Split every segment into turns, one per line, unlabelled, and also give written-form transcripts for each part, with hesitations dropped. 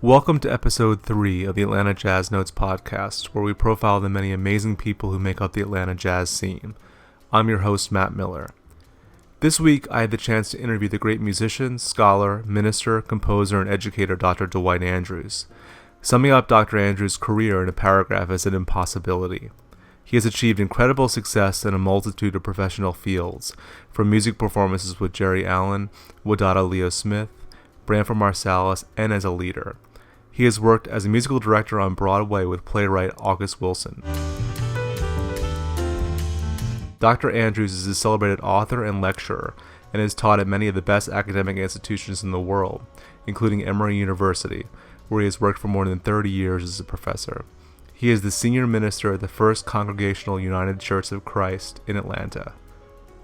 Welcome to episode 3 of the Atlanta Jazz Notes podcast, where we profile the many amazing people who make up the Atlanta jazz scene. I'm your host, Matt Miller. This week, I had the chance to interview the great musician, scholar, minister, composer, and educator Dr. Dwight Andrews. Summing up Dr. Andrews' career in a paragraph is an impossibility. He has achieved incredible success in a multitude of professional fields, from music performances with Geri Allen, Wadada Leo Smith, Branford Marsalis, and as a leader. He has worked as a musical director on Broadway with playwright August Wilson. Dr. Andrews is a celebrated author and lecturer, and has taught at many of the best academic institutions in the world, including Emory University, where he has worked for more than 30 years as a professor. He is the senior minister at the First Congregational United Church of Christ in Atlanta.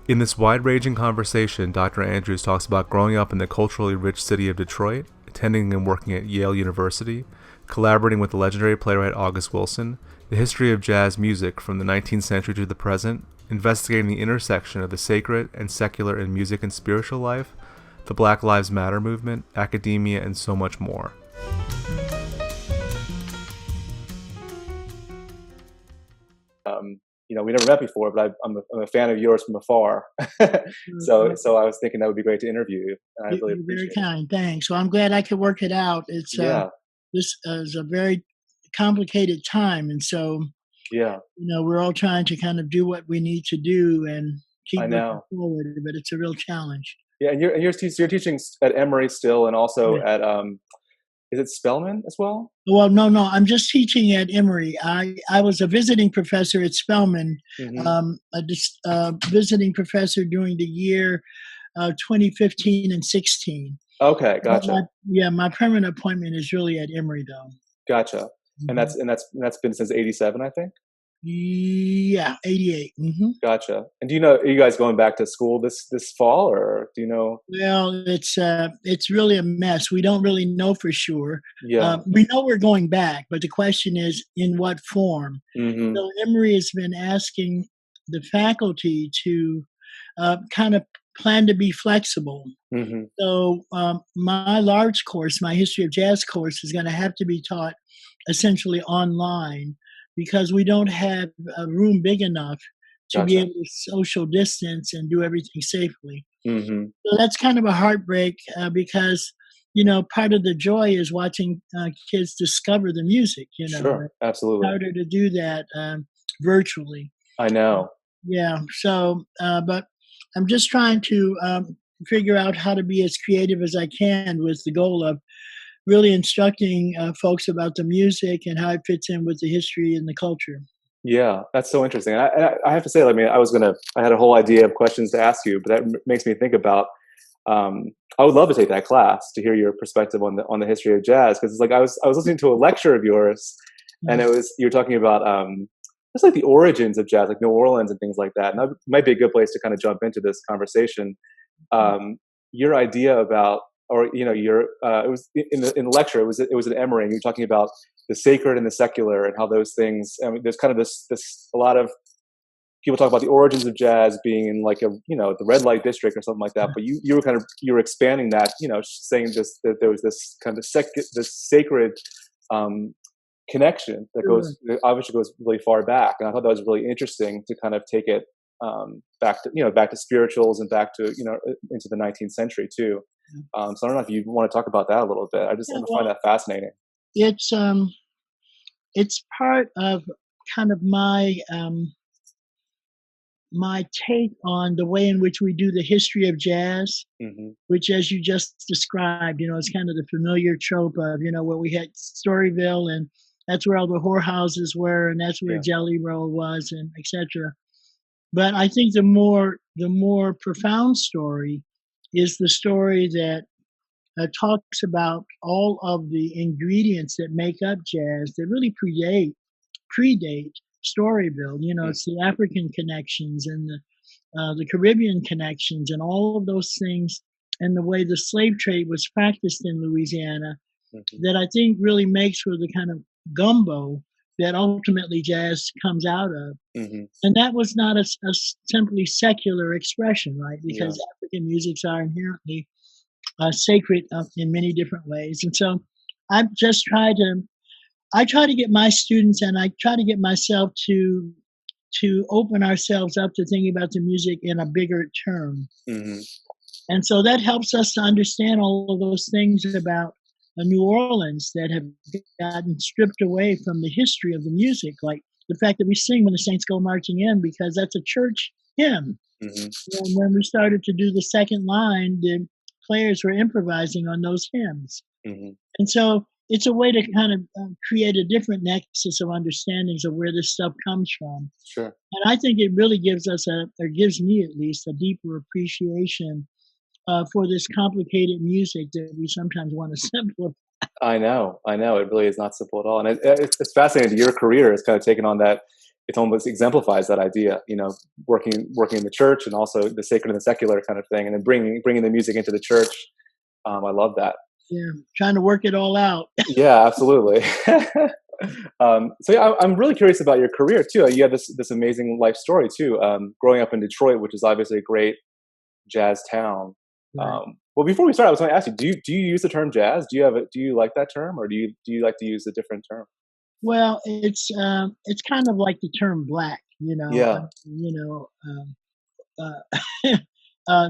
In this wide-ranging conversation, Dr. Andrews talks about growing up in the culturally rich city of Detroit, attending and working at Yale University, collaborating with the legendary playwright August Wilson, the history of jazz music from the 19th century to the present, investigating the intersection of the sacred and secular in music and spiritual life, the Black Lives Matter movement, academia, and so much more. We never met before, but I'm a fan of yours from afar. So I was thinking that would be great to interview you. And I really
You're
appreciate
very kind. Thanks. Well, I'm glad I could work it out. It's
Yeah.
this is a very complicated time, and so
Yeah,
we're all trying to kind of do what we need to do and keep
I
moving
know.
forward. But it's a real challenge.
Yeah, and you're teaching at Emory still, and also
Yeah.
at is it Spelman as well?
Well, no, I'm just teaching at Emory. I was a visiting professor at Spelman,
Mm-hmm.
a visiting professor during the year 2015 and 16.
Okay,
But
gotcha,
my permanent appointment is really at Emory, though.
gotcha. And
Mhm.
that's been since '87, I think.
Yeah, 88.
Gotcha. And do you know, are you guys going back to school this fall, or do you know?
Well, it's really a mess. We don't really know for sure.
Yeah.
We know we're going back, but the question is in what form.
Mm-hmm.
So Emory has been asking the faculty to kind of plan to be flexible.
Mm-hmm.
So my large course, my history of jazz course, is going to have to be taught essentially online because we don't have a room big enough to be
Gotcha.
able to social distance and do everything safely.
Mm-hmm.
So that's kind of a heartbreak because part of the joy is watching kids discover the music.
Sure,
It's
absolutely.
harder to do that virtually.
I know.
Yeah. So, but I'm just trying to figure out how to be as creative as I can with the goal of really instructing folks about the music and how it fits in with the history and the culture.
Yeah, that's so interesting. I have to say, I mean, I had a whole idea of questions to ask you, but that makes me think about. I would love to take that class to hear your perspective on the history of jazz, because it's like I was listening to a lecture of yours, and you were talking about just like the origins of jazz, like New Orleans and things like that. And that might be a good place to kind of jump into this conversation. Your idea about, or your it was in the lecture. It was an Emory, and you were talking about the sacred and the secular, and how those things. I mean, there's kind of this a lot of people talk about the origins of jazz being in like the red light district or something like that. But you were expanding that, saying just that there was this kind of this sacred connection that obviously goes really far back, and I thought that was really interesting to kind of take it back to spirituals and back to into the 19th century too. So I don't know if you want to talk about that a little bit. I find that fascinating.
It's part of kind of my take on the way in which we do the history of jazz,
Mm-hmm.
which, as you just described, is kind of the familiar trope of, where we had Storyville, and that's where all the whorehouses were, and that's where
Yeah.
Jelly Roll was, and etc. But I think the more profound story is the story that talks about all of the ingredients that make up jazz that really predate Storyville. It's the African connections and the Caribbean connections and all of those things, and the way the slave trade was practiced in Louisiana,
Mm-hmm.
that I think really makes for the kind of gumbo that ultimately jazz comes out of.
Mm-hmm.
And that was not a simply secular expression, right? Because
Yeah.
African musics are inherently sacred in many different ways. And so I just try to I try to get my students and I try to get myself to open ourselves up to thinking about the music in a bigger term.
Hmm.
And so that helps us to understand all of those things about New Orleans that have gotten stripped away from the history of the music, like the fact that we sing when the saints go marching in because that's a church hymn.
Hmm.
And when we started to do the second line, the players were improvising on those hymns.
Hmm.
And so it's a way to kind of create a different nexus of understandings of where this stuff comes from.
Sure.
And I think it really gives us or gives me at least, a deeper appreciation for this complicated music that we sometimes want to simplify.
I know, I know. It really is not simple at all, and it's fascinating. Your career has kind of taken on that. It almost exemplifies that idea, working in the church and also the sacred and the secular kind of thing, and then bringing the music into the church. I love that.
Yeah, trying to work it all out.
Yeah, absolutely. So yeah, I'm really curious about your career too. You have this amazing life story too. Growing up in Detroit, which is obviously a great jazz town.
Right.
Well, before we start, I was going to ask you: do you use the term jazz? Do you like that term, or do you like to use a different term?
Well, it's kind of like the term black,
Yeah,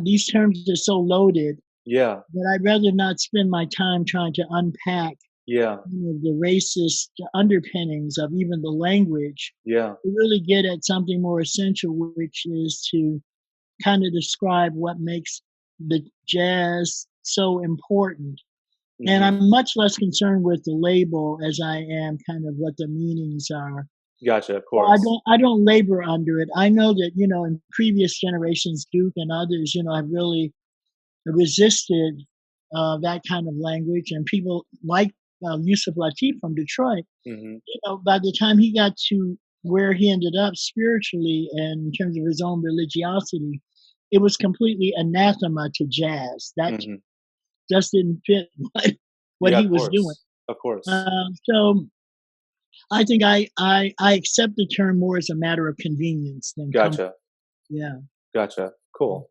these terms are so loaded
yeah,
that I'd rather not spend my time trying to unpack
yeah,
the racist underpinnings of even the language
yeah.
to really get at something more essential, which is to kind of describe what makes the jazz so important. And
Hmm.
I'm much less concerned with the label as I am kind of what the meanings are.
Gotcha. Of
So I
course.
don't I don't labor under it. I know that, in previous generations, Duke and others, have really resisted that kind of language, and people like Yusuf Lateef from Detroit.
Hmm.
By the time he got to where he ended up spiritually and in terms of his own religiosity, it was completely anathema to jazz. That
Hmm.
just didn't fit what
Yeah, of
he was doing.
course, of course.
So I think I accept the term more as a matter of convenience than comfort.
Gotcha.
Yeah.
Gotcha. Cool.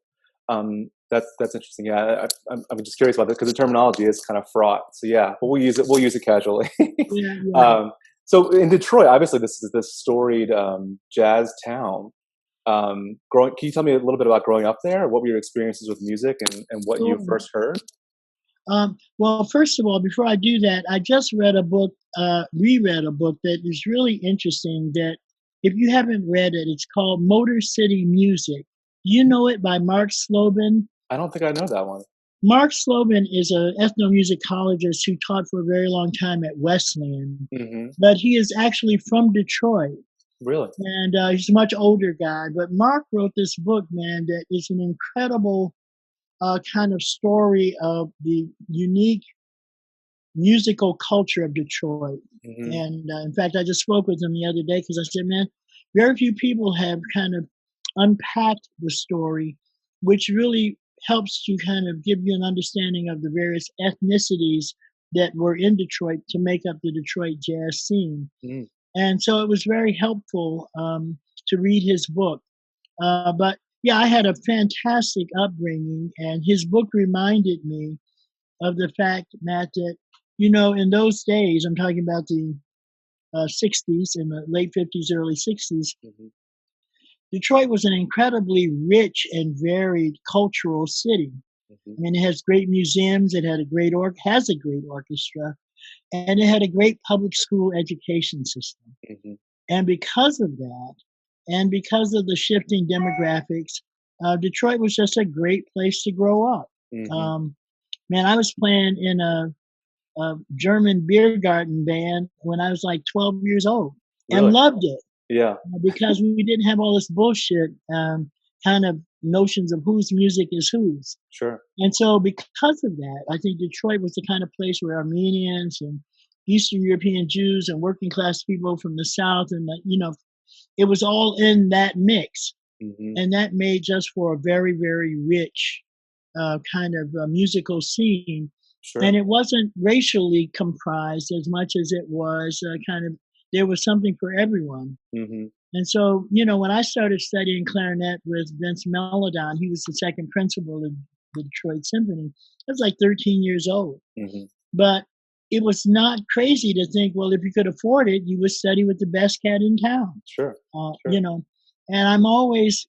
That's interesting. Yeah, I'm just curious about that because the terminology is kind of fraught. So yeah, but we'll use it casually.
Yeah, yeah.
um, so in Detroit, obviously this is this storied jazz town. Can you tell me a little bit about growing up there? What were your experiences with music and what you
Sure.
first heard?
Well, first of all, before I do that, I just read a book, reread a book that is really interesting. That if you haven't read it, it's called Motor City Music. You know it by Mark Slobin.
I don't think I know that one.
Mark Slobin is an ethnomusicologist who taught for a very long time at Wesleyan,
Hmm.
but he is actually from Detroit.
Really?
And he's a much older guy. But Mark wrote this book, man, that is an incredible kind of story of the unique musical culture of Detroit.
Hmm.
And in fact, I just spoke with him the other day because I said, man, very few people have kind of unpacked the story, which really helps to kind of give you an understanding of the various ethnicities that were in Detroit to make up the Detroit jazz scene.
Hmm.
And so it was very helpful to read his book. But yeah, I had a fantastic upbringing, and his book reminded me of the fact, Matt, that, in those days, I'm talking about the 60s, in the late 50s, early 60s,
Hmm.
Detroit was an incredibly rich and varied cultural city.
Hmm.
I mean, it has great museums, it had has a great orchestra, and it had a great public school education system.
Hmm.
And because of that, and because of the shifting demographics, Detroit was just a great place to grow up.
Hmm.
Um, Man, I was playing in a German beer garden band when I was like 12 years old and
Really?
loved it
Yeah.
because we didn't have all this bullshit kind of notions of whose music is whose.
Sure.
And so, because of that, I think Detroit was the kind of place where Armenians and Eastern European Jews and working class people from the South, and it was all in that mix,
Hmm.
and that made just for a very, very rich kind of musical scene. And
Sure.
it wasn't racially comprised as much as it was kind of, there was something for everyone.
Hmm.
And so, when I started studying clarinet with Vince Melodon, he was the second principal of the Detroit Symphony. I was like 13 years old.
Hmm.
But it was not crazy to think, well, if you could afford it, you would study with the best cat in town.
Sure.
You
Sure.
know, and I'm always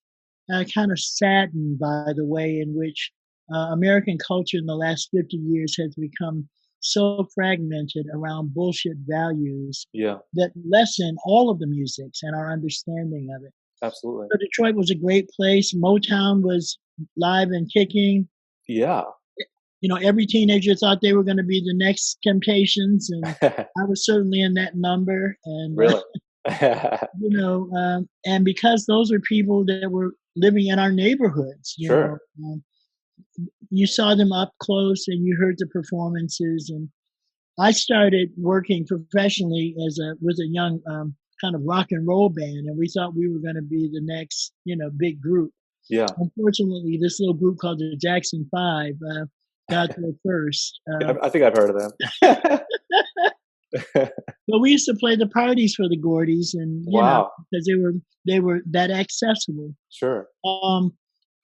kind of saddened by the way in which American culture in the last 50 years has become so fragmented around bullshit values
Yeah.
that lessen all of the musics and our understanding of it.
Absolutely.
So Detroit was a great place. Motown was live and kicking.
Yeah.
Every teenager thought they were going to be the next Temptations, and I was certainly in that number. And
Really.
and because those were people that were living in our neighborhoods,
Sure.
you saw them up close and you heard the performances. And I started working professionally with a young kind of rock and roll band, and we thought we were going to be the next big group.
Yeah.
Unfortunately, this little group called the Jackson Five got there first.
I think I've heard of them.
But we used to play the parties for the Gordies, and
Wow.
because they were that accessible.
Sure.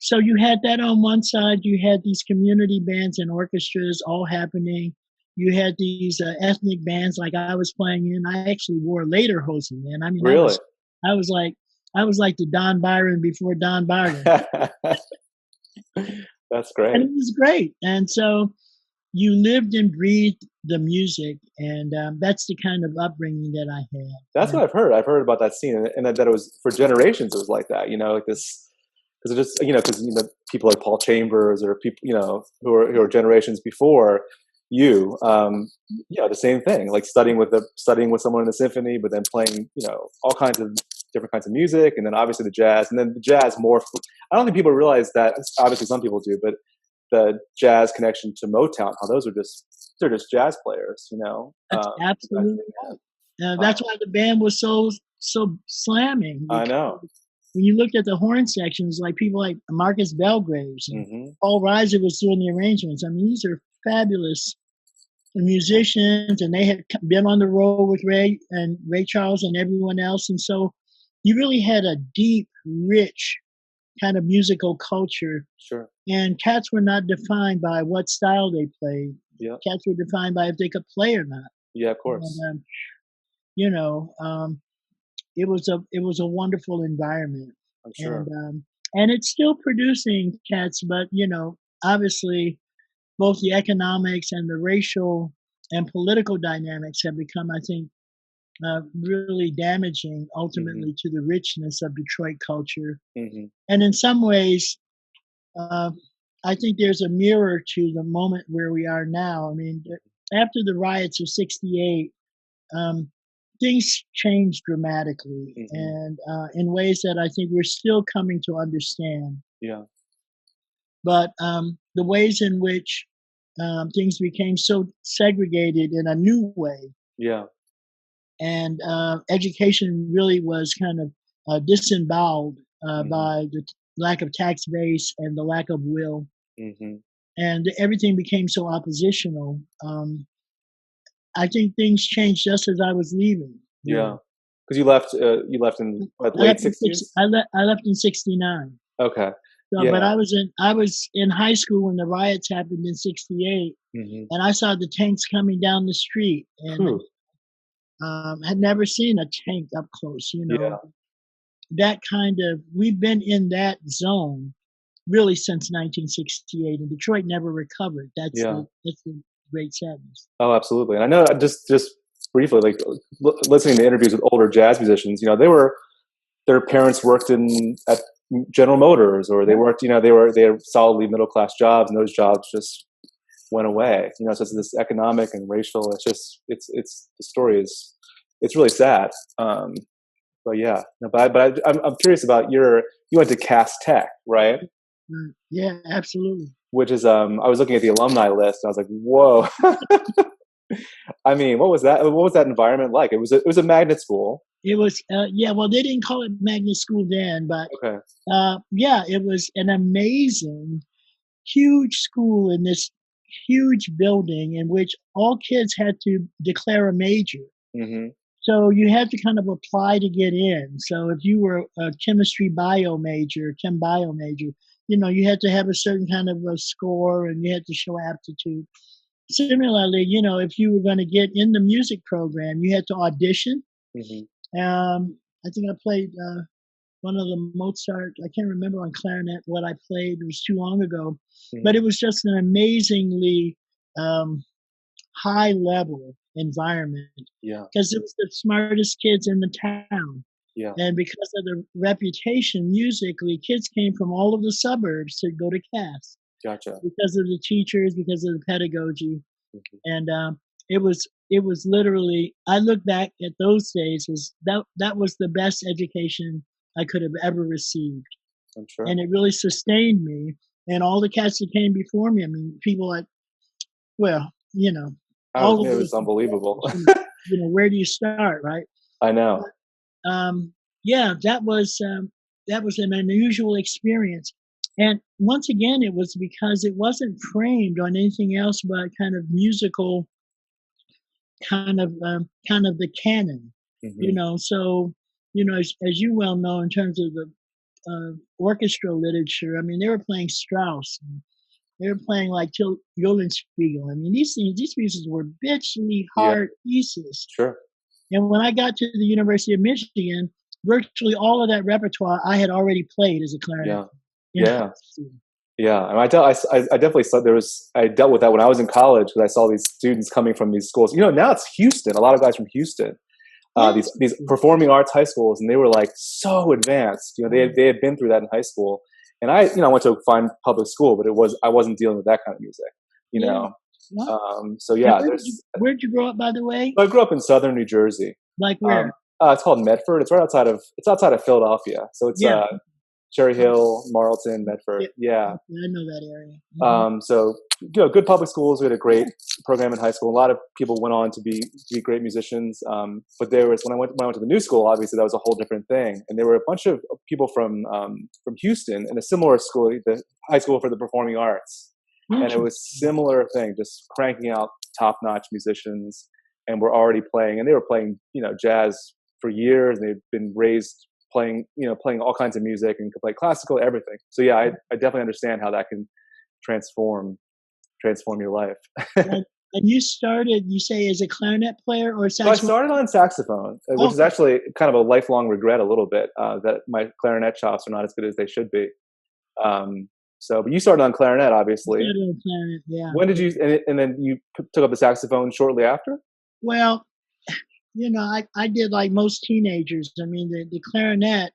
So you had that on one side. You had these community bands and orchestras all happening. You had these ethnic bands like I was playing in. I actually wore lederhosen, man. I mean,
Really.
I was like the Don Byron before Don Byron.
That's great.
And it was great. And so you lived and breathed the music, and that's the kind of upbringing that I had.
That's what I've heard. I've heard about that scene, and that it was for generations. It was like that, like this, because it just, because people like Paul Chambers or people, who are generations before you, the same thing, like studying with someone in the symphony, but then playing, all kinds of different kinds of music, and then obviously the jazz, and then the jazz more. I don't think people realize that. Obviously, some people do, but the jazz connection to Motown, how they're just jazz players,
That's absolutely right. That's why the band was so slamming.
I know.
When you looked at the horn sections, like people like Marcus Belgraves and Paul Reiser was doing the arrangements. I mean, these are fabulous musicians, and they had been on the road with Ray Charles and everyone else. And so you really had a deep, rich kind of musical culture.
Sure.
And cats were not defined by what style they played.
Yeah.
Cats were defined by if they could play or not.
Yeah, of course.
And, it was a wonderful environment.
I'm sure.
And it's still producing cats, but obviously both the economics and the racial and political dynamics have become, I think, really damaging ultimately to the richness of Detroit culture. And in some ways, I think there's a mirror to the moment where we are now. I mean, after the riots of '68, things changed dramatically, and in ways that I think we're still coming to understand.
Yeah.
But the ways in which things became so segregated in a new way.
Yeah.
And education really was kind of disemboweled by the lack of tax base and the lack of will. And everything became so oppositional. I think things changed just as I was leaving.
Yeah, because you left in late '60s.
I left in '69.
Okay.
So,
yeah.
But I was in high school when the riots happened in '68, and I saw the tanks coming down the street, and had never seen a tank up close. That kind of, we've been in that zone really since 1968, and Detroit never recovered. That's the great sadness.
Oh, absolutely. And I know, just briefly, like listening to interviews with older jazz musicians, their parents worked at General Motors, or they worked, they had solidly middle class jobs, and those jobs just went away. So it's this economic and racial. It's the story it's really sad. But yeah, but I'm curious about you went to Cass Tech, right?
Yeah, absolutely.
Which is I was looking at the alumni list, and I was like, whoa. I mean, what was that environment like? It was a magnet school.
It was well, they didn't call it magnet school then, but
okay.
It was an amazing, huge school in this huge building in which all kids had to declare a major. So you had to kind of apply to get in. So if you were a chemistry bio major, chem bio major, you had to have a certain kind of a score, and you had to show aptitude. similarly, if you were going to get in the music program, you had to audition.
Hmm.
I think I played one of the Mozart. I can't remember on clarinet what I played. It was too long ago, but
Hmm.
it was just an amazingly um, high level environment
Yeah.
because it was the smartest kids in the town.
Yeah.
And because of the reputation musically, kids came from all of the suburbs to go to Cass
Gotcha.
because of the teachers, because of the pedagogy,
Hmm.
and it was literally. I look back at those days as that was the best education I could have ever received,
I'm sure.
and it really sustained me. And all the cats that came before me, I mean, people like, well, all of
It
those
was unbelievable.
professors, where do you start, right?
I know.
Yeah, that was an unusual experience. And once again, it was because it wasn't framed on anything else but kind of musical, kind of the canon,
Hmm.
So, as you well know, in terms of the orchestra literature, I mean, they were playing Strauss. And they were playing like Till Eulenspiegel. I mean, these pieces were bitchly
Yeah.
hard pieces.
Sure.
And when I got to the University of Michigan, virtually all of that repertoire I had already played as a clarinet.
Yeah.
You know,
Yeah. Yeah, and I definitely saw I dealt with that when I was in college because I saw these students coming from these schools. Now it's Houston. A lot of guys from Houston,
yeah,
these performing arts high schools, and they were like so advanced. They had been through that in high school, and I went to a fine public school, but I wasn't dealing with that kind of music. You
yeah.
know,
Well,
so
and
yeah,
where'd you grow up, by the way?
I grew up in southern New Jersey.
Like
Um,
where?
it's called Medford. It's outside of Philadelphia. So it's
Yeah,
Cherry
okay,
Hill, Marlton,
yeah,
Medford. Yeah.
okay, I know that area. Hmm.
So good public schools. We had a great program in high school. A lot of people went on to be great musicians. But there was when I went to the new school, obviously that was a whole different thing. And there were a bunch of people from Houston in a similar school, the high school for the performing arts, and it was
Interesting.
similar thing, just cranking out top notch musicians, and we're already playing, and they were playing jazz for years. And they've been raised playing all kinds of music and could play classical, everything. So yeah, I definitely understand how that can transform your life.
And you started, you say, as a clarinet player or
So I
saxophone?
started on saxophone, which is
Okay,
actually kind of a lifelong regret a little bit, that my clarinet chops are not as good as they should be. But you started on clarinet,
I
obviously.
started on clarinet. Yeah.
When did you, and then you took up the saxophone shortly after?
Well, I did like most teenagers. I mean, the clarinet,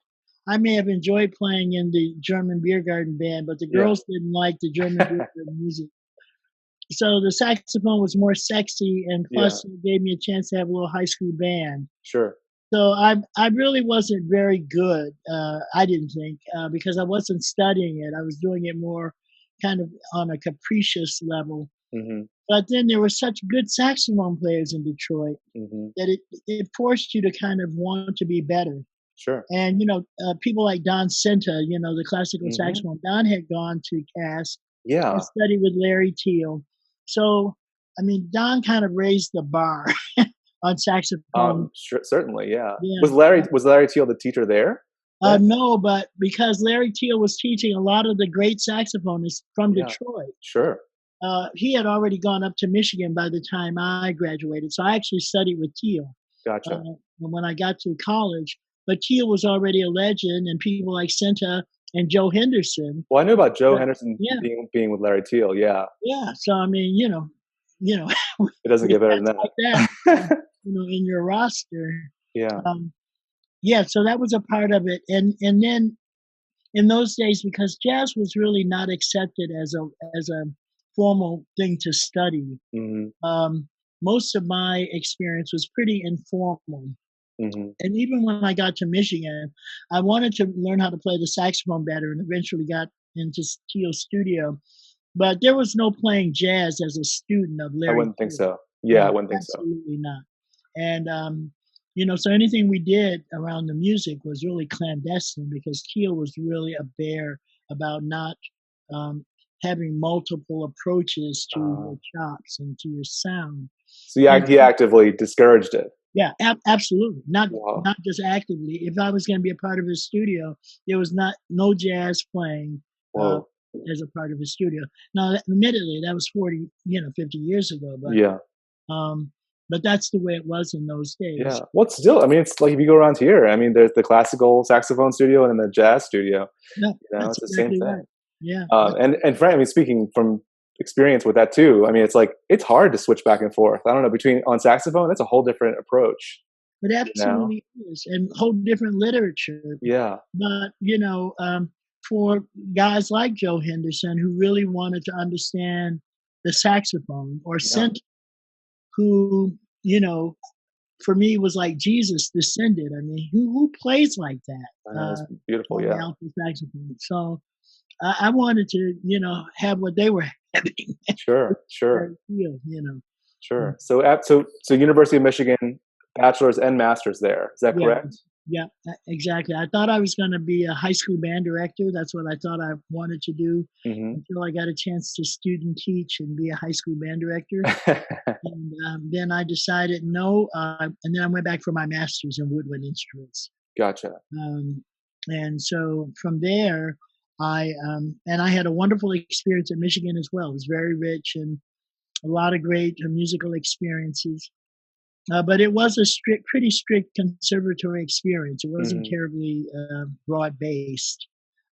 I may have enjoyed playing in the German beer garden band, but the
Yeah.
girls didn't like the German beer garden music. So the saxophone was more sexy, and
Yeah,
plus it gave me a chance to have a little high school band.
sure.
So I really wasn't very good. I didn't think because I wasn't studying it. I was doing it more kind of on a capricious level.
Hmm.
But then there were such good saxophone players in Detroit
Hmm.
that it forced you to kind of want to be better.
Sure.
And people like Don Cinta, the classical
Hmm.
saxophone. Don had gone to Cass and
Yeah.
studied with Larry Teal. So, I mean, Don kind of raised the bar on saxophone.
Sure, certainly. Yeah.
Yeah.
Was Larry Teal the teacher there then?
No, but because Larry Teal was teaching a lot of the great saxophonists from
Yeah.
Detroit,
Sure.
he had already gone up to Michigan by the time I graduated. So I actually studied with Teal
Gotcha.
when I got to college. But Teal was already a legend, and people like Senta and Joe Henderson.
Well, I knew about Joe
But
Henderson
yeah,
being with Larry Teal. Yeah,
yeah. So I mean, you know,
it doesn't
with
get better
cats
than
like that,
that.
in your roster.
Yeah.
Um, yeah, so that was a part of it, and then in those days, because jazz was really not accepted as a formal thing to study.
Hmm.
Um, Most of my experience was pretty informal.
Hmm.
And even when I got to Michigan, I wanted to learn how to play the saxophone better and eventually got into Teal's studio. But there was no playing jazz as a student of
I
Larry
wouldn't think
Teal.
so. Yeah, I
No,
wouldn't think so.
absolutely not. And so anything we did around the music was really clandestine because Teal was really a bear about not um, having multiple approaches to
Uh,
your chops and to your sound.
so yeah,
And
he actively discouraged it.
yeah, absolutely. Not
Wow.
not just actively. If I was going to be a part of his studio, there was no jazz playing. Uh,
Whoa.
as a part of his studio. Now, admittedly, that was 40, 50 years ago,
Yeah.
um, but that's the way it was in those
Yeah.
days.
Well, it's still, I mean, it's like if you go around here, I mean, there's the classical saxophone studio and then the jazz studio.
Yeah,
It's
that's
the same
exactly right.
thing.
Yeah,
And Frank, I mean, speaking from experience with that too, I mean, it's like it's hard to switch back and forth. I don't know, between on saxophone, that's a whole different approach.
it
You know?
absolutely is, and whole different literature.
Yeah.
But for guys like Joe Henderson who really wanted to understand the saxophone, or
Yeah.
synth, who for me was like Jesus descended. I mean, who plays like
I know, it's
that
beautiful.
on the
Yeah.
alto saxophone? So I wanted to, have what they were having.
Sure. Sure.
Feel. Mm.
Sure. So University of Michigan, bachelor's and master's there. Is that
Yeah,
correct?
yeah, exactly. I thought I was going to be a high school band director. That's what I thought I wanted to do
Hmm.
until I got a chance to student teach and be a high school band director. And then I decided no, and then I went back for my master's in woodwind instruments.
Gotcha.
Um, and so from there, I had a wonderful experience at Michigan as well. It was very rich and a lot of great musical experiences. But it was a pretty strict conservatory experience. It wasn't
Hmm.
terribly broad based,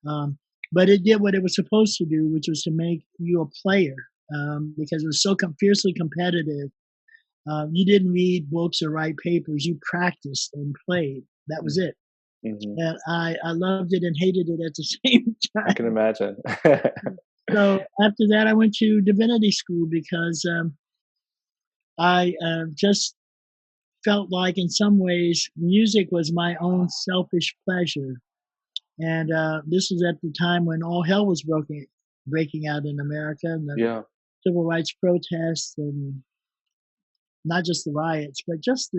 um, but it did what it was supposed to do, which was to make you a player, because it was so fiercely competitive. You didn't read books or write papers. You practiced and played. That was it.
Hmm.
And I loved it and hated it at the same
I can
time.
imagine.
So after that, I went to divinity school because I just felt like, in some ways, music was my own selfish pleasure. And this was at the time when all hell was breaking out in America, and the
Yeah.
civil rights protests, and not just the riots, but just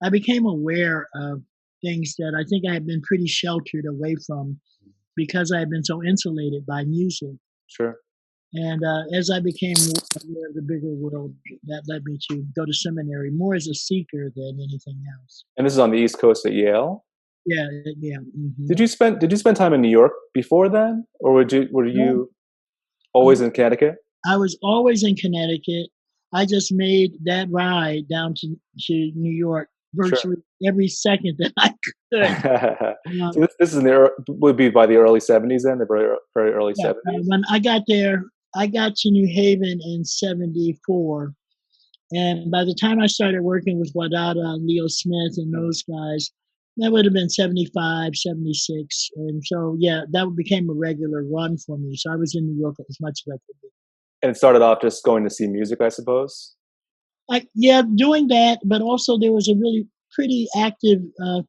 I became aware of things that I think I had been pretty sheltered away from because I had been so insulated by music.
Sure.
And as I became more aware of the bigger world, that led me to go to seminary more as a seeker than anything else.
And this is on the East Coast at Yale.
Yeah, yeah.
Did you spend time in New York before then, or were
No,
you always in Connecticut?
I was always in Connecticut. I just made that ride down to New York
Sure.
virtually every second that I could.
So
Um,
this is would be by the early '70s then, the very early
yeah,
'70s.
when I got there, I got to New Haven in '74, and by the time I started working with Wadada and Leo Smith and
Mm.
those guys, that would have been '75, '76, and so yeah, that became a regular run for me. So I was in New York as much as I could be.
And it started off just going to see music, I suppose.
Like, yeah, doing that, but also there was a really pretty active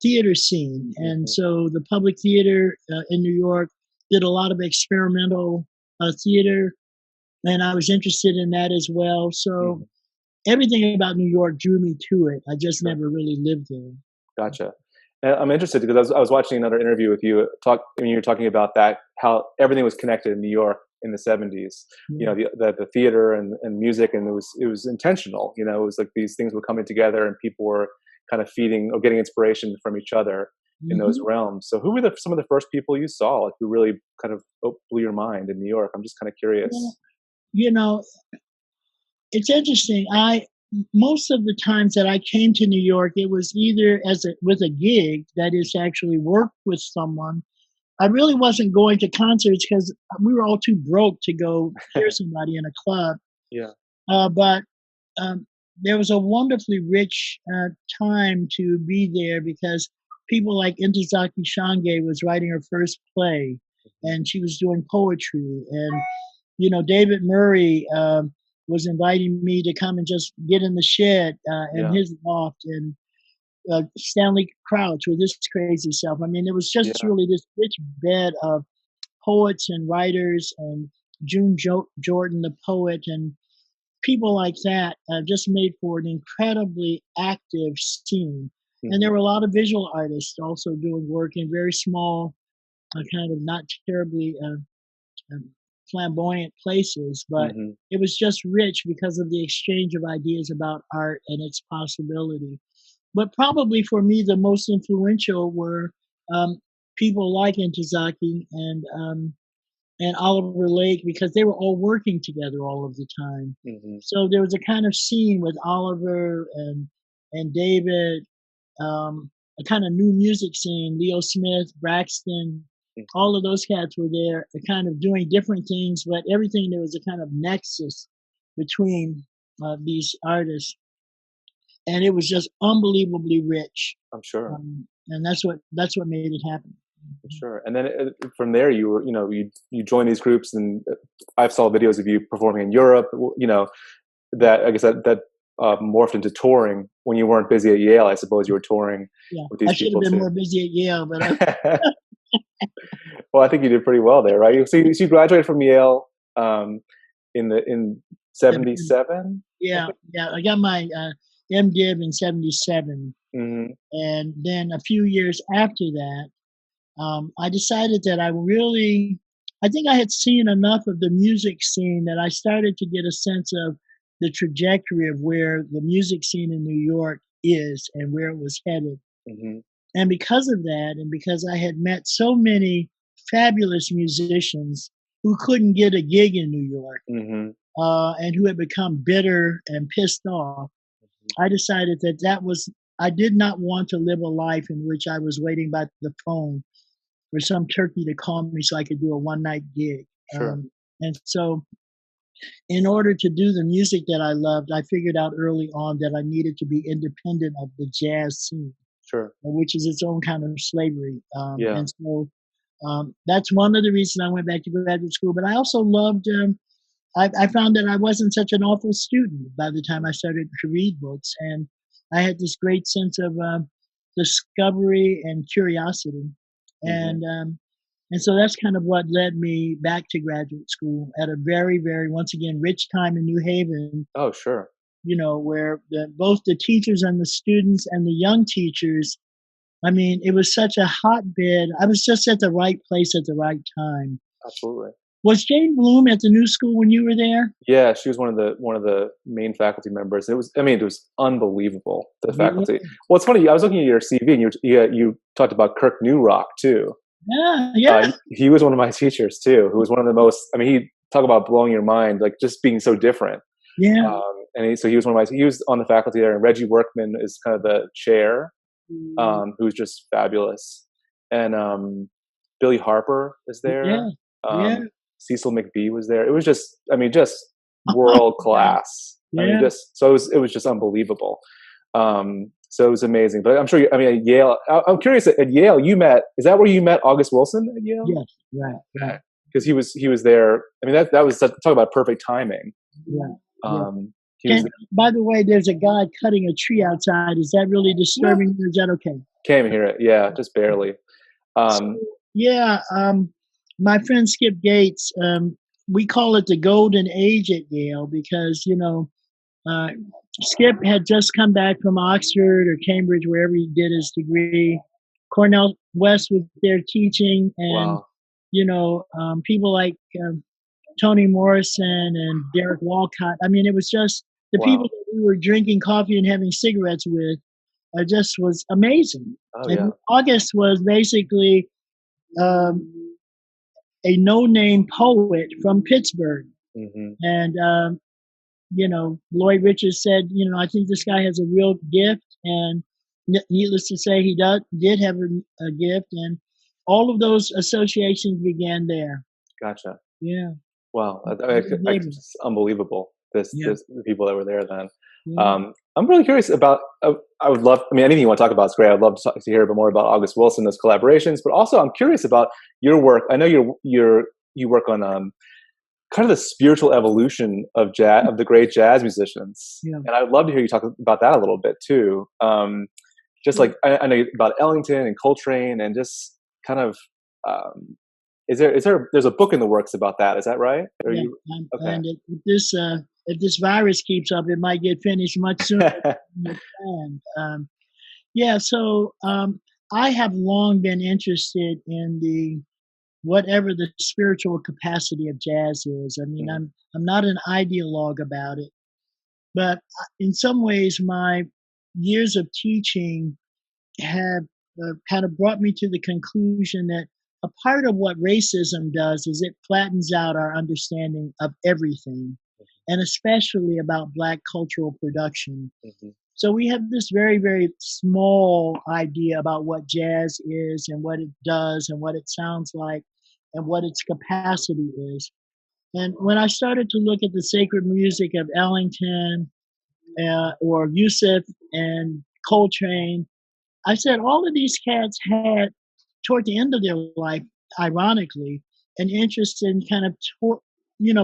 theater scene, and
Hmm.
so the public theater in New York did a lot of experimental theater, and I was interested in that as well. So
Hmm.
everything about New York drew me to it. I just
Sure.
never really lived there.
Gotcha. And I'm interested because I was watching another interview with you when you were talking about that, how everything was connected in New York in the '70s.
Yeah.
The theater and music, and it was intentional. It was like these things were coming together, and people were kind of feeding or getting inspiration from each other in those
Hmm.
realms. So, who were some of the first people you saw, like, who really kind of blew your mind in New York? I'm just kind of
Well,
curious.
you know, it's interesting. I Most of the times that I came to New York, it was either with a gig, that is, to actually work with someone. I really wasn't going to concerts because we were all too broke to go hear somebody in a club.
Yeah.
But um, there was a wonderfully rich time to be there because people like Intozaki Shange was writing her first play, and she was doing poetry, and David Murray was inviting me to come and just get in the shed in
Yeah.
his loft, and Stanley Crouch with his crazy self. I mean, it was just
Yeah.
really this rich bed of poets and writers, and Jordan, the poet, and people like that just made for an incredibly active scene. And there
Hmm.
were a lot of visual artists also doing work in very small, kind of not terribly um, flamboyant places, but
Hmm.
it was just rich because of the exchange of ideas about art and its possibility. But probably for me, the most influential were um, people like Intozaki and Oliver Lake because they were all working together all of the time.
Hmm.
So there was a kind of scene with Oliver and David, a kind of new music scene. Leo Smith, Braxton,
Hmm.
all of those cats were there, kind of doing different things, but everything there was a kind of nexus between these artists, and it was just unbelievably rich.
I'm sure.
And that's what made it happen.
I'm sure. And then from there, you were, you joined these groups, and I saw videos of you performing in Europe. That I guess that morphed into touring when you weren't busy at Yale. I suppose you were touring
Yeah,
with
I
these
should have
people
been
too.
more busy at Yale, but I
Well, I think you did pretty well there, right? So you graduated from Yale in '77, I
yeah,
think.
yeah, I got my MDiv in '77,
Hmm.
and then a few years after that, I decided that I think I had seen enough of the music scene that I started to get a sense of the trajectory of where the music scene in New York is and where it was headed.
Hmm.
And because of that, and because I had met so many fabulous musicians who couldn't get a gig in New York,
Hmm.
and who had become bitter and pissed off, I decided I did not want to live a life in which I was waiting by the phone for some turkey to call me so I could do a one night gig.
Sure.
And so, in order to do the music that I loved, I figured out early on that I needed to be independent of the jazz scene,
Sure.
which is its own kind of slavery.
Yeah.
And so, that's one of the reasons I went back to graduate school. But I also loved, I found that I wasn't such an awful student by the time I started to read books. And I had this great sense of discovery and curiosity.
Hmm.
And so that's kind of what led me back to graduate school at a very, very, once again, rich time in New Haven,
Oh, sure.
where both the teachers and the students and the young teachers, I mean, it was such a hotbed. I was just at the right place at the right time.
Absolutely.
Was Jane Bloom at the new school when you were there?
Yeah, she was one of the main faculty members. It was unbelievable. The
Yeah,
faculty. Well, it's funny. I was looking at your CV, and you talked about Kirk Newrock too.
yeah, yeah,
He was one of my teachers too. Who was one of the most. I mean, he talk about blowing your mind, like just being so different.
yeah.
So he was one of my. He was on the faculty there, and Reggie Workman is kind of the chair, who's just fabulous, and Billy Harper is there.
Yeah, yeah,
Um, Cecil McBee was there. It was just, I mean, just world
yeah,
class. I mean,
yeah,
just so it was just unbelievable. So it was amazing. But I'm sure. I mean, at Yale, I'm curious. At Yale, you met. Is that where you met August Wilson at Yale?
yes, right, right,
Because he was there. I mean, that was talk about perfect timing.
yeah, yeah.
He was
By the way, there's a guy cutting a tree outside. Is that really
there.
disturbing, or is that okay?
Can't even hear it. Yeah, just barely.
So,
Um,
yeah, my friend Skip Gates, we call it the golden age at Yale because, uh, Skip had just come back from Oxford or Cambridge, wherever he did his degree. Cornell West was there teaching, and,
wow.
people like Toni Morrison and Derek Walcott. I mean, it was just the people
Wow.
that we were drinking coffee and having cigarettes with. Just was amazing.
Oh yeah.
And August was basically um, a no-name poet from Pittsburgh,
Hmm.
and Lloyd Richards said, I think this guy has a real gift, and needless to say, he did have a gift, and all of those associations began there.
Gotcha.
Yeah,
Wow,
neighbors.
it's unbelievable.
Yeah,
The people that were there then.
yeah.
I'm really curious about. I would love. I mean, anything you want to talk about is great. I'd love to hear a bit more about August Wilson, those collaborations. But also, I'm curious about your work. I know you work on kind of the spiritual evolution of jazz, of the great jazz musicians,
Yeah.
and I'd love to hear you talk about that a little bit too. Just like I know about Ellington and Coltrane, and just kind of. There's a book in the works about that? Is that right? Are
Yeah,
you okay?
and if this virus keeps up, it might get finished much sooner than planned. Yeah, so I have long been interested in the whatever the spiritual capacity of jazz is. I mean,
Mhm.
I'm not an ideologue about it, but in some ways, my years of teaching have kind of brought me to the conclusion that a part of what racism does is it flattens out our understanding of everything, and especially about Black cultural production.
Mm-hmm.
So we have this very, very small idea about what jazz is and what it does and what it sounds like and what its capacity is. And when I started to look at the sacred music of Ellington or Yusuf and Coltrane, I said all of these cats had, toward the end of their life, ironically, an interest in kind of,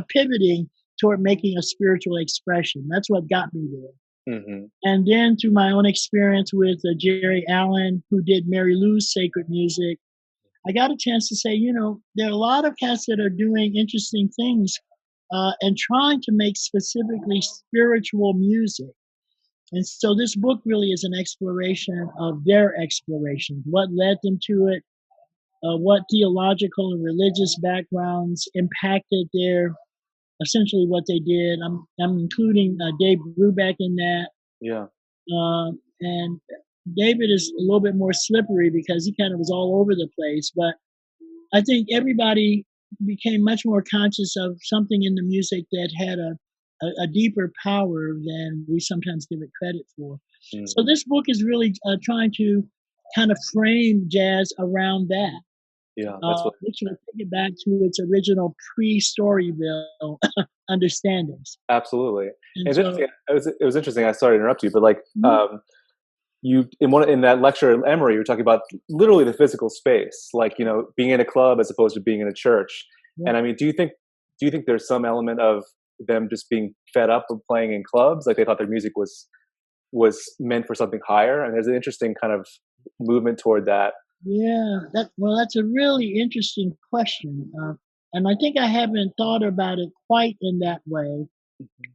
pivoting toward making a spiritual expression. That's what got me there.
Mm-hmm.
And then through my own experience with Geri Allen, who did Mary Lou's sacred music, I got a chance to say, there are a lot of cats that are doing interesting things and trying to make specifically spiritual music. And so this book really is an exploration of their explorations, what led them to it, what theological and religious backgrounds impacted their essentially what they did. I'm including Dave Brubeck in that.
Yeah.
And David is a little bit more slippery because he kind of was all over the place. But I think everybody became much more conscious of something in the music that had a deeper power than we sometimes give it credit for.
Mm-hmm.
So this book is really trying to kind of frame jazz around that.
Yeah, that's what.
Which will take it back to its original pre-Storyville understandings.
Absolutely.
And
It's
so,
interesting. It was interesting. I sorry to interrupt you, but like you in that lecture in Emory, you were talking about literally the physical space, like being in a club as opposed to being in a church.
yeah.
And I mean, do you think there's some element of them just being fed up of playing in clubs, like they thought their music was meant for something higher? And there's an interesting kind of movement toward that.
Yeah, that's a really interesting question, and I think I haven't thought about it quite in that way.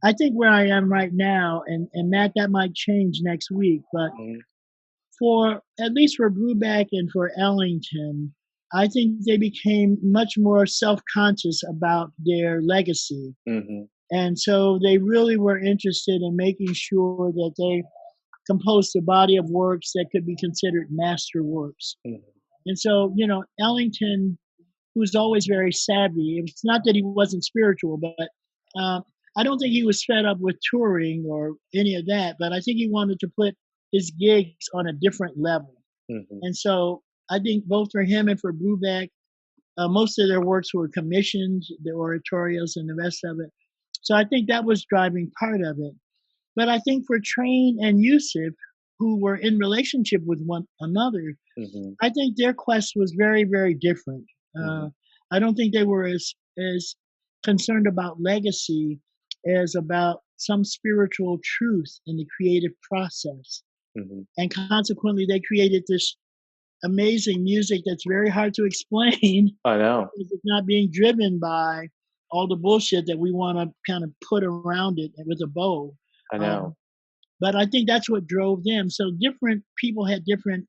I think where I am right now, and Matt, that might change next week, but
Mm-hmm.
for at least for Brubeck and for Ellington, I think they became much more self-conscious about their legacy,
Mm-hmm.
and so they really were interested in making sure that they composed a body of works that could be considered master works.
Mm-hmm.
And so, Ellington, who's always very savvy, it's not that he wasn't spiritual, but I don't think he was fed up with touring or any of that, but I think he wanted to put his gigs on a different level.
Mm-hmm.
And so I think both for him and for Brubeck, most of their works were commissioned, the oratorios and the rest of it. So I think that was driving part of it. But I think for Train and Yusuf, who were in relationship with one another,
Mm-hmm.
I think their quest was very, very different.
Mm-hmm.
I don't think they were as concerned about legacy as about some spiritual truth in the creative process.
Mm-hmm.
And consequently, they created this amazing music that's very hard to explain
I know.
because it's not being driven by all the bullshit that we want to kind of put around it with a bow.
I know.
But I think that's what drove them. So different people had different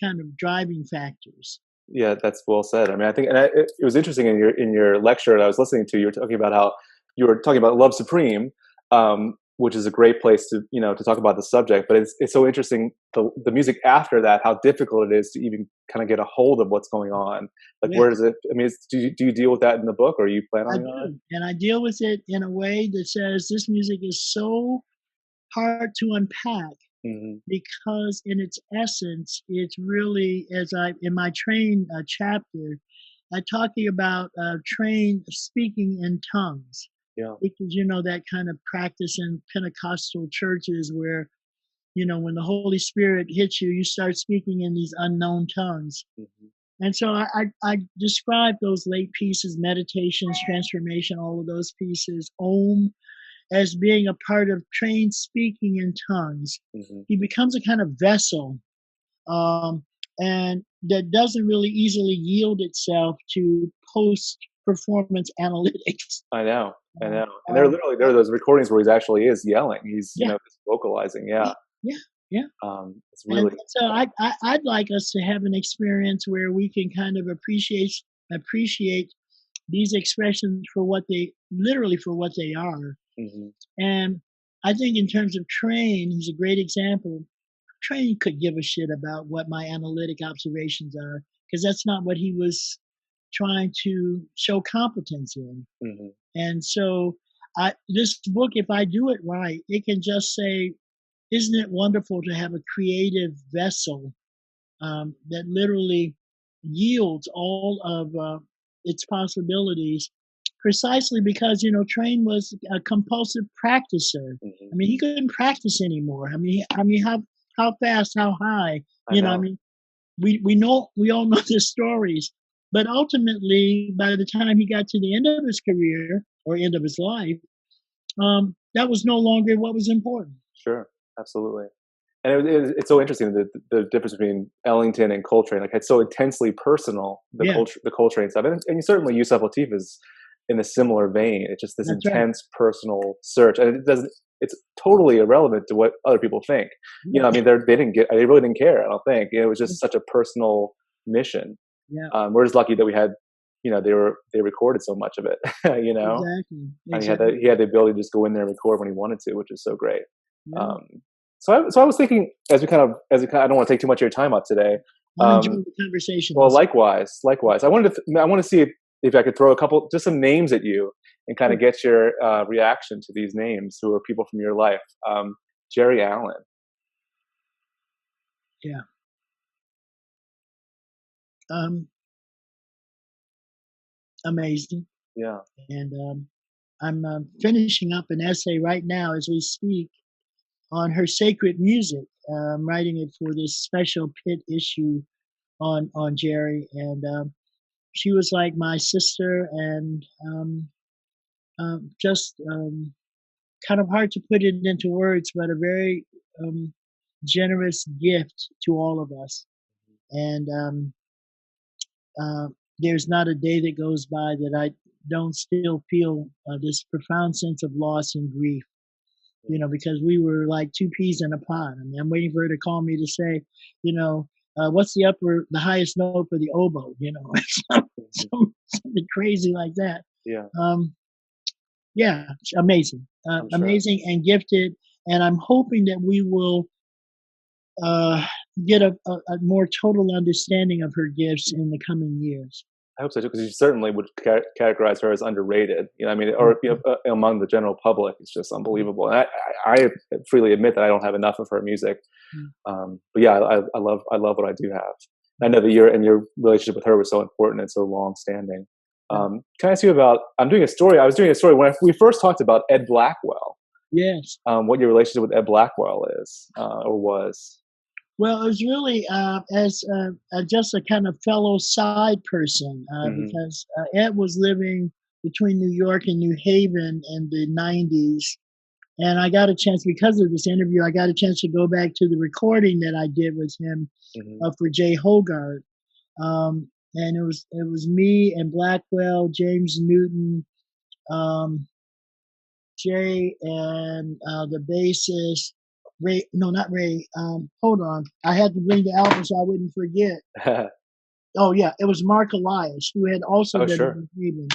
kind of driving factors.
Yeah, that's well said. I mean, I think, and it was interesting in your lecture that I was listening to. You were talking about how you were talking about Love Supreme, which is a great place to to talk about the subject. But it's so interesting the music after that, how difficult it is to even kind of get a hold of what's going on. Like,
Yeah.
where does it? I mean, do you deal with that in the book, or are you planning
I
on it?
do. And I deal with it in a way that says this music is so hard to unpack
Mm-hmm.
because in its essence, it's really, in my Train chapter, I talk about Train speaking in tongues,
Yeah.
which is, that kind of practice in Pentecostal churches where, when the Holy Spirit hits you, you start speaking in these unknown tongues.
Mm-hmm.
And so I describe those late pieces, meditations, transformation, all of those pieces, Om, as being a part of Train speaking in tongues.
Mm-hmm.
He becomes a kind of vessel, and that doesn't really easily yield itself to post-performance analytics.
I know. And there are those recordings where he's actually is yelling. He's
Yeah.
just vocalizing. Yeah.
Yeah.
It's really.
And so I'd like us to have an experience where we can kind of appreciate these expressions for what they are.
Mm-hmm.
And I think in terms of Train, he's a great example. Train could give a shit about what my analytic observations are because that's not what he was trying to show competence in.
Hmm.
And so, this book, if I do it right, it can just say, "Isn't it wonderful to have a creative vessel that literally yields all of its possibilities?" Precisely because Train was a compulsive practicer. I
Hmm.
mean, he couldn't practice anymore. I mean, how fast, how high?
I
I
know.
mean, we all know the stories, but ultimately, by the time he got to the end of his career or end of his life, that was no longer what was important.
Sure. Absolutely. And it's so interesting the difference between Ellington and Coltrane. Like it's so intensely personal,
Yeah,
the Coltrane stuff, and certainly Yusuf Lateef is in a similar vein. It's just this
that's right.
intense personal search, and it doesn't. It's totally irrelevant to what other people think. I
Yeah,
mean, they really didn't care. I don't think it was just such a personal mission.
yeah,
We're just lucky that we had, they recorded so much of it,
exactly,
and
exactly.
he had the ability to just go in there and record when he wanted to, which is so great.
Yeah,
Um, so I was thinking, I don't want to take too much of your time up today.
I'm
Um,
enjoying the conversation
well,
also.
likewise. I want to see if I could throw just some names at you and kind of
Sure.
get your reaction to these names who are people from your life. Geri Allen.
Yeah. Um, Amazing.
Yeah.
And I'm finishing up an essay right now as we speak on her sacred music. I'm writing it for this special pit issue on Jerry, and she was like my sister, and just kind of hard to put it into words, but a very generous gift to all of us. And uh, there's not a day that goes by that I don't still feel this profound sense of loss and grief. Because we were like two peas in a pod. I mean, I'm waiting for her to call me to say, what's the highest note for the oboe?
Mhm.
Something crazy like that.
Yeah,
Um, yeah, amazing,
I'm sure.
amazing and gifted. And I'm hoping that we will uh, get a more total understanding of her gifts in the coming years.
I hope so too, because you certainly would categorize her as underrated. I mean, or
Mhm.
among the general public, it's just unbelievable. And I freely admit that I don't have enough of her music.
Mhm.
But yeah, I love what I do have. I know that your relationship with her was so important and so long standing.
Yeah.
Can I ask you about? I'm doing a story. I was doing a story when we first talked about Ed Blackwell.
Yes.
What your relationship with Ed Blackwell is or was.
Well, it was really as just a kind of fellow side person
Hmm.
because Ed was living between New York and New Haven in the 90s. And I got a chance, because of this interview, I got a chance to go back to the recording that I did with him
Hmm.
for Jay Hogarth. And it was me and Blackwell, James Newton, um, Jay, and the bassist Ray. No, not Ray. Hold on, I had to bring the album so I wouldn't forget. Oh yeah, it was Mark Elias, who had also
Oh,
been
sure.
in Cleveland.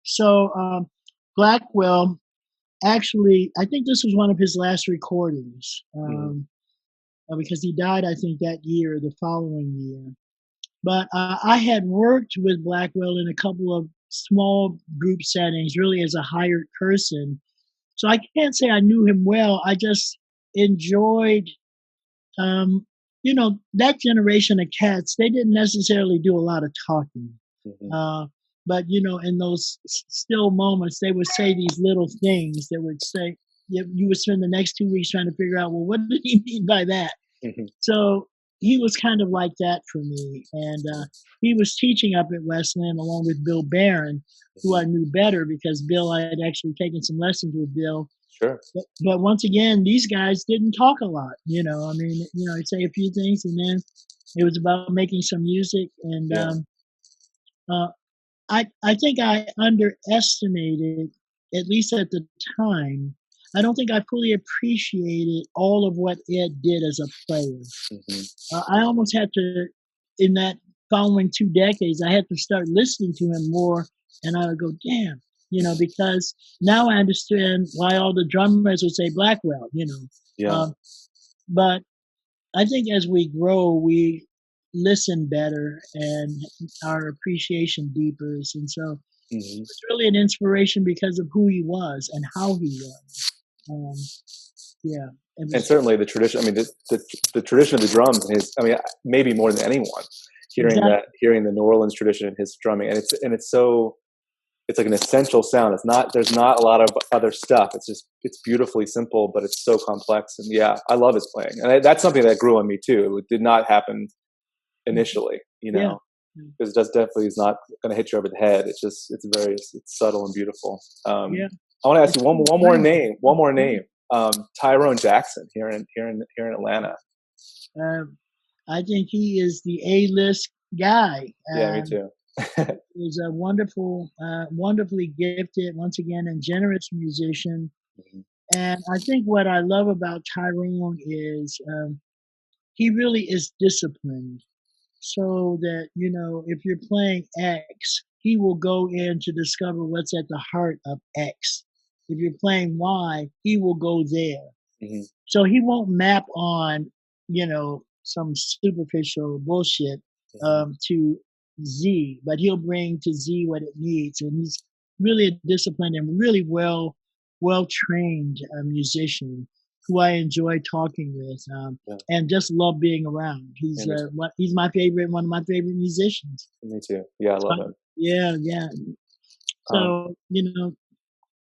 So Blackwell, actually, I think this was one of his last recordings
Hmm.
because he died, I think, that year, the following year. But I had worked with Blackwell in a couple of small group settings, really as a hired person. So I can't say I knew him well. I just enjoyed, that generation of cats. They didn't necessarily do a lot of talking,
Hmm.
uh, but in those still moments, they would say these little things that would say you would spend the next 2 weeks trying to figure out, well, what did he mean by that?
Hmm.
So he was kind of like that for me. And he was teaching up at Wesleyan along with Bill Barron, who I knew better because I had actually taken some lessons with Bill.
Sure.
But once again, these guys didn't talk a lot. I mean, I'd say a few things, and then it was about making some music. And
Yeah.
uh, I think I underestimated, at least at the time. I don't think I fully appreciated all of what Ed did as a player.
Hmm.
I almost had to, in that following 2 decades, I had to start listening to him more, and I would go, damn, because now I understand why all the drummers would say Blackwell.
Yeah.
Um, but I think as we grow, we listen better and our appreciation deepens. And so
Hmm.
it's really an inspiration because of who he was and how he was. Um, yeah, it
And
was
certainly the tradition. I mean, the tradition of the drums. And his. I mean, maybe more than anyone,
exactly.
hearing the New Orleans tradition and his drumming, and it's so it's like an essential sound. It's not. There's not a lot of other stuff. It's beautifully simple, but it's so complex. And yeah, I love his playing, and that's something that grew on me too. It did not happen initially,
Yeah.
because it just definitely is not going to hit you over the head. It's subtle and beautiful.
Yeah.
I want to ask
It's
you one more
wow.
name. One more name. Tyrone Jackson here in Atlanta.
Um, I think he is the A-list guy.
Yeah, me too.
He's a wonderful, wonderfully gifted, once again, and generous musician.
Mhm.
And I think what I love about Tyrone is he really is disciplined. So that, if you're playing X, he will go in to discover what's at the heart of X. If you're playing Y, he will go there.
Mhm.
So he won't map on, some superficial bullshit
Mhm.
to Z, but he'll bring to Z what it needs. And he's really a disciplined and really well trained musician who I enjoy talking with
Yeah,
and just love being around.
yeah,
He's my favorite, one of my favorite musicians.
me too. Yeah, I
So,
love him.
yeah, yeah.
Um,
So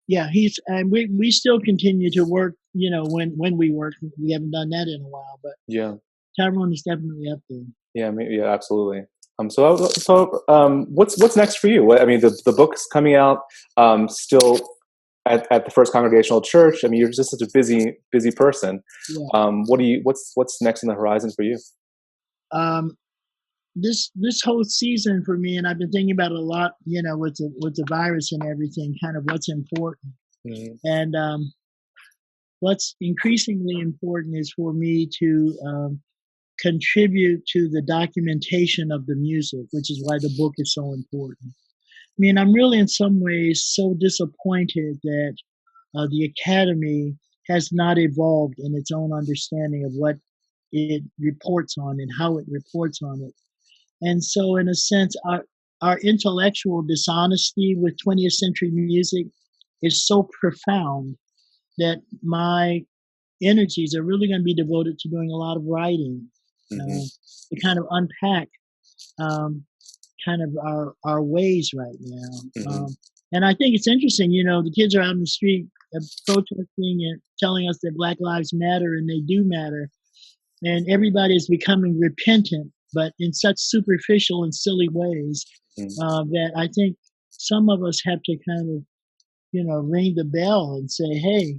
yeah, he's and we still continue to work. When we work, we haven't done that in a while, but
yeah,
Tyrone is definitely up there.
yeah, yeah, absolutely. What's next for you? I mean, the book's coming out. Still at the First Congregational Church. I mean, you're just such a busy person.
Yeah.
What's next on the horizon for you?
Um, this whole season for me, and I've been thinking about it a lot. With the virus and everything, kind of what's important,
Hmm.
and what's increasingly important is for me to contribute to the documentation of the music, which is why the book is so important. I mean, I'm really in some ways so disappointed that the academy has not evolved in its own understanding of what it reports on and how it reports on it. And so, in a sense, our intellectual dishonesty with 20th century music is so profound that my energies are really going to be devoted to doing a lot of writing
Hmm.
uh, to kind of unpack um, kind of our ways right now.
Hmm.
And I think it's interesting, the kids are out in the street protesting and telling us that Black Lives Matter and they do matter. And everybody is becoming repentant, but in such superficial and silly ways that I think some of us have to kind of, ring the bell and say, hey,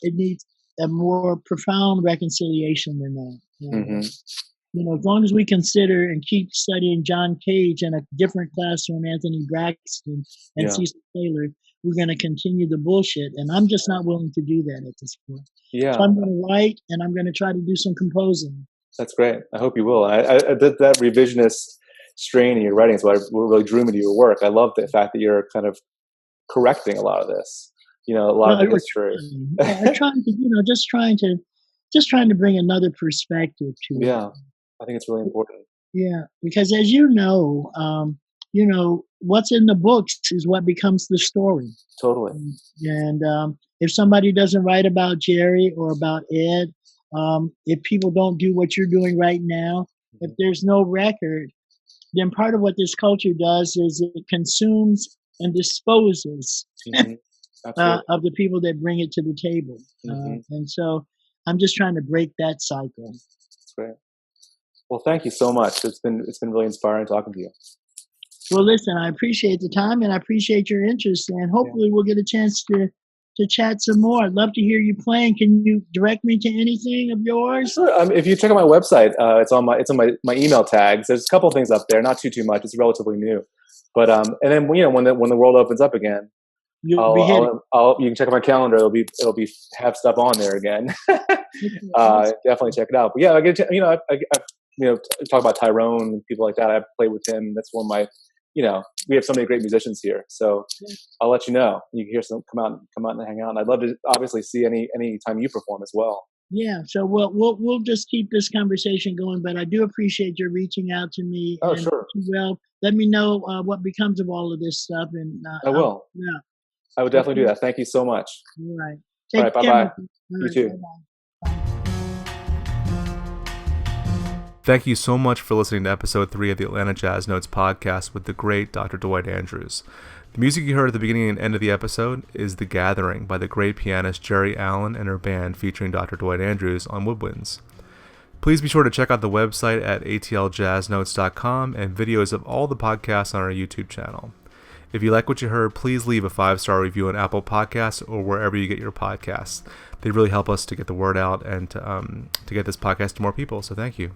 it needs a more profound reconciliation than that.
Hmm.
As long as we consider and keep studying John Cage in a different class from Anthony Braxton and
Yeah,
Cecil Taylor, we're going to continue the bullshit. And I'm just not willing to do that at this point. So
yeah.
I'm going to write and I'm going to try to do some composing.
That's great. I hope you will. I did that revisionist strain in your writing is what really drew me to your work. I love the fact that you're kind of correcting a lot of this. A lot of
Well,
the
we're
history.
trying, yeah, trying to, just trying to bring another perspective to it.
Yeah, I think it's really important.
Yeah, because as what's in the books is what becomes the story.
Totally.
And if somebody doesn't write about Geri or about Ed, if people don't do what you're doing right now, if
Hmm.
there's no record, then part of what this culture does is it consumes and disposes
Hmm. Absolutely.
of the people that bring it to the table.
Hmm.
And so I'm just trying to break that cycle.
That's great. Well, thank you so much. It's been really inspiring talking to you.
Well, listen, I appreciate the time and I appreciate your interest, and
Yeah.
hopefully we'll get a chance to chat some more. I'd love to hear you playing. Can you direct me to anything of yours?
Sure. If you check out my website, it's on my email tags. There's a couple of things up there, not too much. It's relatively new, but and then when the world opens up again,
You'll be hitting.
you can check out my calendar. It'll be have stuff on there again.
Awesome.
Definitely check it out. But yeah, I get to, talk about Tyrone and people like that. I've played with him. That's one of my, we have so many great musicians here. So I'll let you know. You can hear some come out and hang out. And I'd love to obviously see any time you perform as well.
Yeah, so we'll just keep this conversation going, but I do appreciate your reaching out to me,
Oh,
and
sure.
well, let me know what becomes of all of this stuff, and
I will.
yeah,
I would definitely do
okay,
that. Thank you so much.
all right,
All
take
right. Bye
care,
bye.
all
You
right,
too.
bye bye.
Thank you so much for listening to episode 3 of the Atlanta Jazz Notes podcast with the great Dr. Dwight Andrews. The music you heard at the beginning and end of the episode is The Gathering by the great pianist Geri and her band featuring Dr. Dwight Andrews on woodwinds. Please be sure to check out the website at atljazznotes.com and videos of all the podcasts on our YouTube channel. If you like what you heard, please leave a 5-star review on Apple Podcasts or wherever you get your podcasts. They really help us to get the word out and to get this podcast to more people, so thank you.